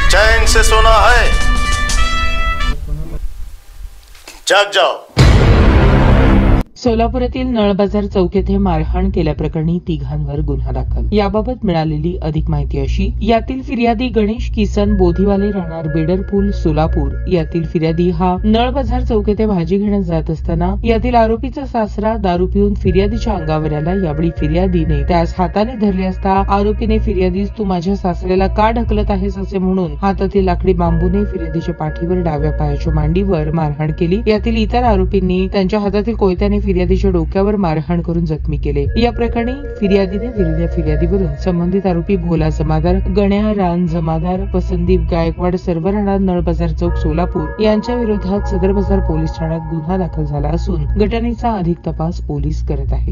चैन से सोना है, जाग जाओ। सोलापुरातील नळबाजार चौक येथे मारहाण केल्याप्रकरणी तिघांवर गुन्हा दाखल। याबाबत मिळालेली अधिक माहिती अशी, यातील फिर्यादी गणेश किसन बोधीवाले राहणार बेडरपूल सोलापूर यातील फिर्यादी हा नळबाजार चौक येथे भाजी घेण्यास जात असताना यातील आरोपीचा सासरा दारू पिऊन फिर्यादीच्या अंगावर आला। यावेळी फिर्यादीने त्यास हाताने धरले असता आरोपीने फिर्यादीस तू माझ्या सासऱ्याला का ढकलत आहेस असे म्हणून हातातील लाकडी बांबूने फिर्यादीच्या पाठीवर डाव्या पायाच्या मांडीवर मारहाण केली। यातील इतर आरोपींनी त्यांच्या हातातील कोयत्याने फिर्यादीच्या डोक्यावर मारहाण करून जखमी केले। या प्रकरणी फिर्यादीने दिलेल्या फिर्यादीवरून संबंधित आरोपी भोला जमादार, गण्या रान जमादार, पसंदीप गायकवाड सर्व राहणार नळबाजार चौक सोलापूर यांच्या विरोधात सदर बाजार पोलीस ठाण्यात गुन्हा दाखल झाला असून घटनेचा अधिक तपास पोलीस करत आहेत।